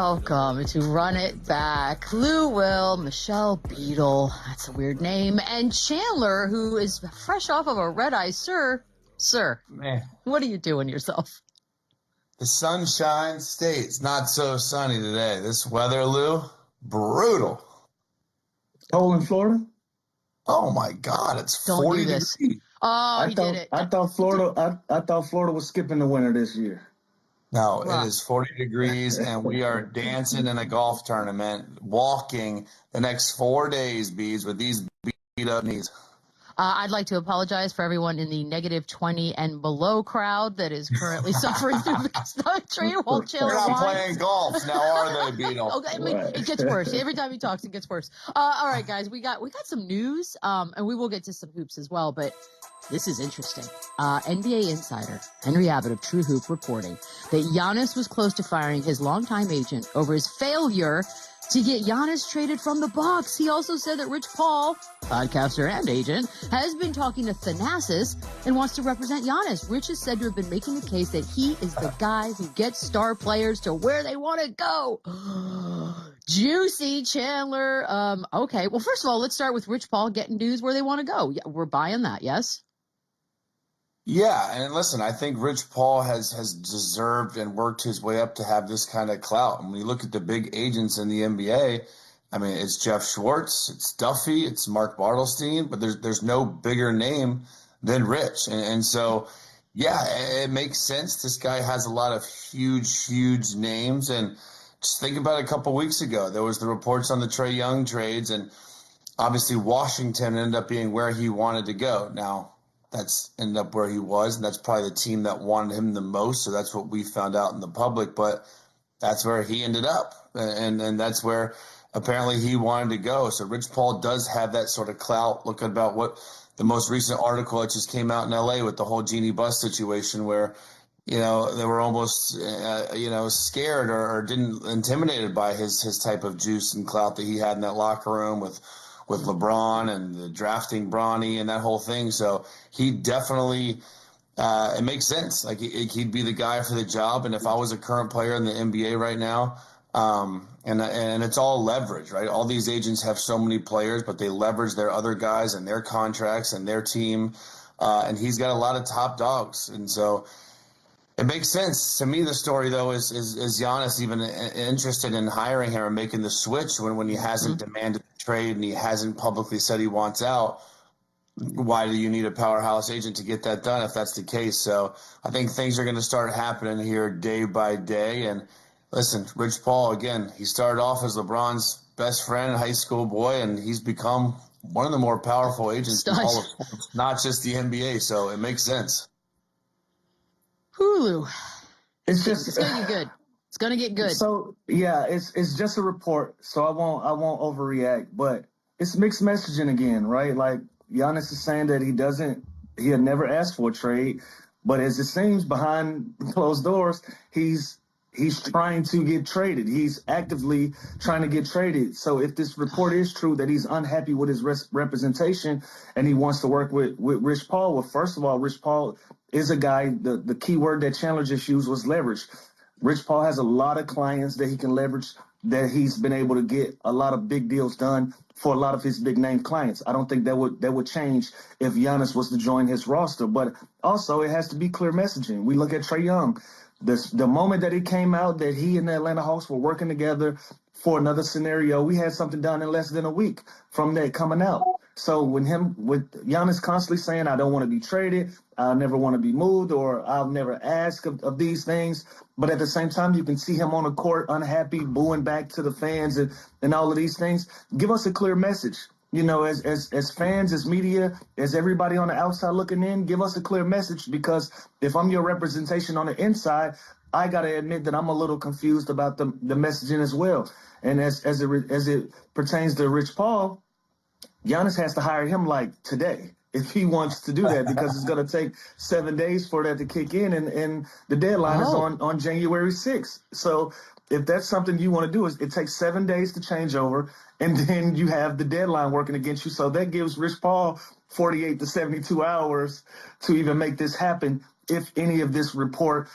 Welcome to Run It Back. Lou Will, Michelle Beadle, that's a weird name, and Chandler, who is fresh off of a red-eye. Sir, man, what are you doing yourself? The Sunshine State's not so sunny today. This weather, Lou, brutal. Cold in Florida? Oh my God, it's Don't 40 do this. degrees. Oh, he did it. I thought Florida was skipping the winter this year. No, Wow. it is 40 degrees, and we are dancing in a golf tournament, walking the next 4 days, Bees, with these beat up knees. I'd like to apologize for everyone in the negative 20 and below crowd that is currently suffering through the country while Chandler They're not whines. playing golf now, are they, Beetle? Okay, I mean, it gets worse. Every time he talks, it gets worse. All right, guys, we got some news, and we will get to some hoops as well, but this is interesting. NBA insider Henry Abbott of True Hoop reporting that Giannis was close to firing his longtime agent over his failure to get Giannis traded from the Bucks. He also said that Rich Paul, podcaster and agent, has been talking to Thanasis and wants to represent Giannis. Rich is said to have been making the case that he is the guy who gets star players to where they want to go. Juicy, Chandler. Okay, well, first of all, let's start with Rich Paul getting dudes where they want to go. Yeah, we're buying that, yes? Yeah, and listen, I think Rich Paul has deserved and worked his way up to have this kind of clout. And when you look at the big agents in the NBA, I mean, it's Jeff Schwartz, it's Duffy, it's Mark Bartelstein, but there's no bigger name than Rich. And so, yeah, it makes sense. This guy has a lot of huge names. And just think about a couple weeks ago, there was the reports on the Trae Young trades, and obviously Washington ended up being where he wanted to go. Now, that's ended up where he was, and that's probably the team that wanted him the most. So that's what we found out in the public, but that's where he ended up. And that's where apparently he wanted to go. So Rich Paul does have that sort of clout. Look about what the most recent article that just came out in LA with the whole Genie Bus situation where, they were almost, scared or didn't intimidated by his type of juice and clout that he had in that locker room with LeBron and the drafting Bronny and that whole thing. So he definitely, it makes sense. Like he'd be the guy for the job. And if I was a current player in the NBA right now, and it's all leverage, right? All these agents have so many players, but they leverage their other guys and their contracts and their team. And he's got a lot of top dogs. And so it makes sense. To me, the story, though, is Giannis even interested in hiring him or making the switch when he hasn't demanded the trade and he hasn't publicly said he wants out? Why do you need a powerhouse agent to get that done if that's the case? So I think things are going to start happening here day by day. And listen, Rich Paul, again, he started off as LeBron's best friend, high school boy, and he's become one of the more powerful agents in all of sports, not just the NBA. So it makes sense. Hulu. It's going to get good. It's going to get good. So yeah, it's just a report. So I won't overreact, but it's mixed messaging again, right? Like Giannis is saying that he had never asked for a trade, but as it seems behind closed doors, he's trying to get traded. He's actively trying to get traded. So if this report is true that he's unhappy with his representation and he wants to work with Rich Paul, well, first of all, Rich Paul is a guy, the key word that Chandler just used was leverage. Rich Paul has a lot of clients that he can leverage, that he's been able to get a lot of big deals done for a lot of his big name clients. I don't think that would change if Giannis was to join his roster. But also it has to be clear messaging. We look at Trae Young. The moment that it came out that he and the Atlanta Hawks were working together for another scenario, we had something done in less than a week from that coming out. So with Giannis constantly saying, I don't want to be traded, I never want to be moved, or I'll never ask of these things. But at the same time, you can see him on the court unhappy, booing back to the fans and all of these things. Give us a clear message. As fans, as media, as everybody on the outside looking in, give us a clear message, because if I'm your representation on the inside, I got to admit that I'm a little confused about the messaging as well. And as it pertains to Rich Paul, Giannis has to hire him like today if he wants to do that, because it's going to take 7 days for that to kick in, and the deadline is on January 6th. So if that's something you want to do, it takes 7 days to change over, and then you have the deadline working against you. So that gives Rich Paul 48 to 72 hours to even make this happen if any of this report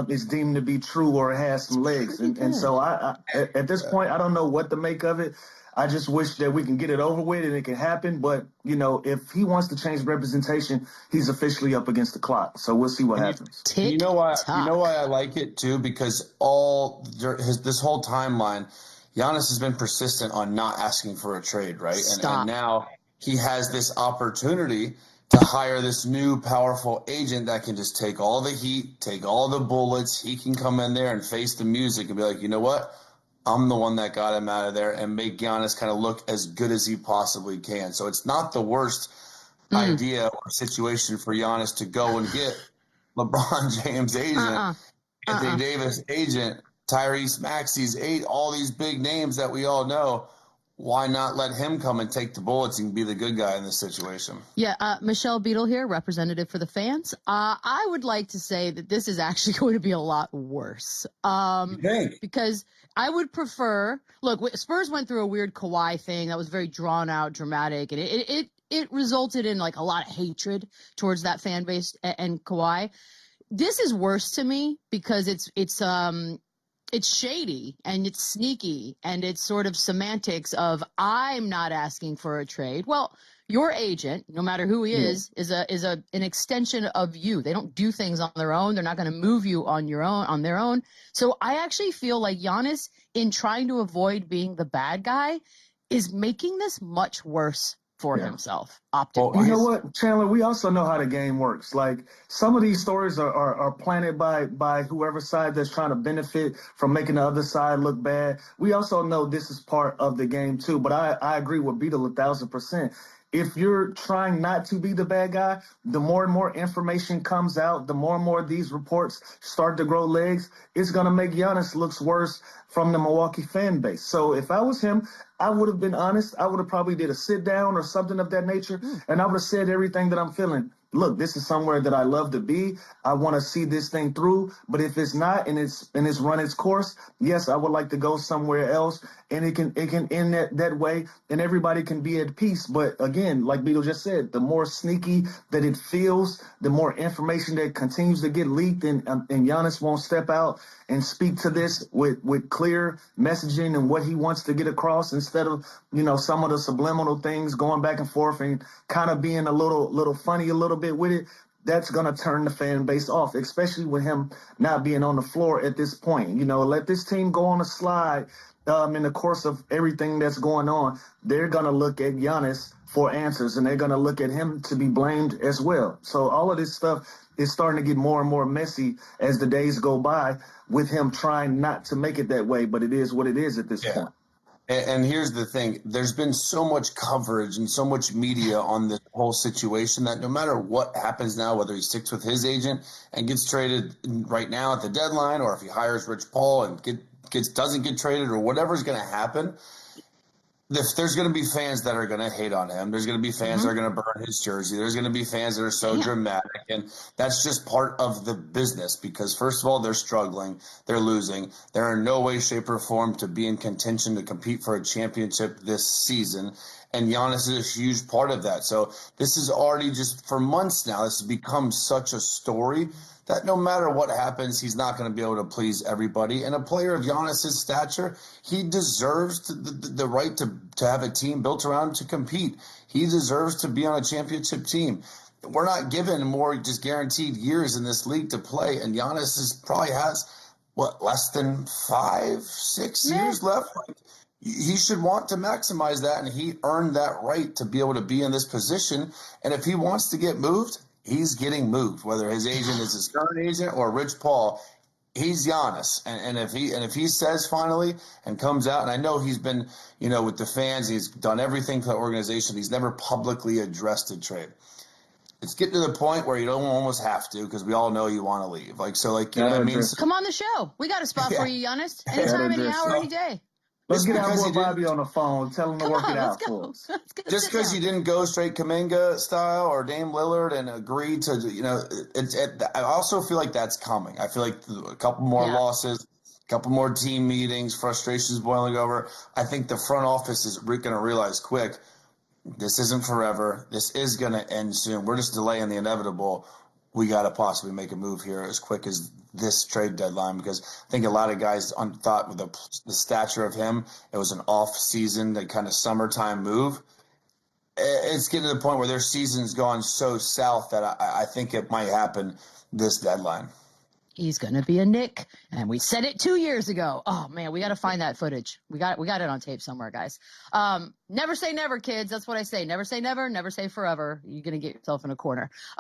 is deemed to be true or has some legs. And so I at this point, I don't know what to make of it. I just wish that we can get it over with and it can happen. But, you know, if he wants to change representation, he's officially up against the clock. So we'll see what happens. You know why I like it too? Because this whole timeline, Giannis has been persistent on not asking for a trade, right? And now he has this opportunity to hire this new powerful agent that can just take all the heat, take all the bullets. He can come in there and face the music and be like, you know what? I'm the one that got him out of there, and make Giannis kind of look as good as he possibly can. So it's not the worst idea or situation for Giannis to go and get LeBron James' agent, Anthony Davis' agent, Tyrese Maxey's all these big names that we all know. Why not let him come and take the bullets and be the good guy in this situation? Yeah, Michelle Beadle here, representative for the fans. I would like to say that this is actually going to be a lot worse. Because I would prefer – look, Spurs went through a weird Kawhi thing that was very drawn out, dramatic, and it resulted in like a lot of hatred towards that fan base and Kawhi. This is worse to me because it's shady and it's sneaky and it's sort of semantics of I'm not asking for a trade. Well, your agent, no matter who he is an extension of you. They don't do things on their own. They're not going to move you on their own. So I actually feel like Giannis, in trying to avoid being the bad guy, is making this much worse for himself optically. Well, you know what, Chandler? We also know how the game works. Like, some of these stories are planted by whoever side that's trying to benefit from making the other side look bad. We also know this is part of the game too. But I agree with Beadle 1,000%. If you're trying not to be the bad guy, the more and more information comes out, the more and more these reports start to grow legs, it's going to make Giannis looks worse from the Milwaukee fan base. So if I was him, I would have been honest. I would have probably did a sit down or something of that nature, and I would have said everything that I'm feeling. Look, this is somewhere that I love to be. I want to see this thing through. But if it's not and it's run its course, yes, I would like to go somewhere else, and it can end that way, and everybody can be at peace. But again, like Beadle just said, the more sneaky that it feels, the more information that continues to get leaked, and Giannis won't step out and speak to this with clear messaging and what he wants to get across, instead of, you know, some of the subliminal things going back and forth and kind of being a little funny a little bit with it. That's going to turn the fan base off, especially with him not being on the floor at this point. You know, let this team go on a slide in the course of everything that's going on. They're going to look at Giannis for answers, and they're going to look at him to be blamed as well. So all of this stuff is starting to get more and more messy as the days go by, with him trying not to make it that way. But it is what it is at this point. And here's the thing. There's been so much coverage and so much media on this whole situation that no matter what happens now, whether he sticks with his agent and gets traded right now at the deadline, or if he hires Rich Paul and doesn't get traded, or whatever's going to happen, there's going to be fans that are going to hate on him. There's going to be fans that are going to burn his jersey. There's going to be fans that are so dramatic. And that's just part of the business, because, first of all, they're struggling. They're losing. They're in no way, shape, or form to be in contention to compete for a championship this season. And Giannis is a huge part of that. So this is already, just for months now, this has become such a story that no matter what happens, he's not going to be able to please everybody. And a player of Giannis's stature, he deserves the right to have a team built around him to compete. He deserves to be on a championship team. We're not given more just guaranteed years in this league to play, and Giannis probably has, less than 5-6 years left? He should want to maximize that, and he earned that right to be able to be in this position. And if he wants to get moved, he's getting moved, whether his agent is his current agent or Rich Paul. He's Giannis, and if he says finally and comes out, and I know he's been, with the fans, he's done everything for the organization. He's never publicly addressed a trade. It's getting to the point where you don't almost have to, because we all know you want to leave. You know what I mean? Come on the show. We got a spot for you, Giannis. Anytime, any hour, any day. Let's get our boy Bobby on the phone. Tell him to work it out for us. Just because you didn't go straight Kuminga style or Dame Lillard and agree to, I also feel like that's coming. I feel like a couple more losses, a couple more team meetings, frustrations boiling over. I think the front office is going to realize quick, this isn't forever. This is going to end soon. We're just delaying the inevitable. we got to possibly make a move here as quick as this trade deadline, because I think a lot of guys thought with the stature of him, it was an off-season, that kind of summertime move. It's getting to the point where their season's gone so south that I think it might happen this deadline. He's going to be a Knick, and we said it 2 years ago. Oh, man, we got to find that footage. We got it on tape somewhere, guys. Never say never, kids. That's what I say. Never say never. Never say forever. You're going to get yourself in a corner.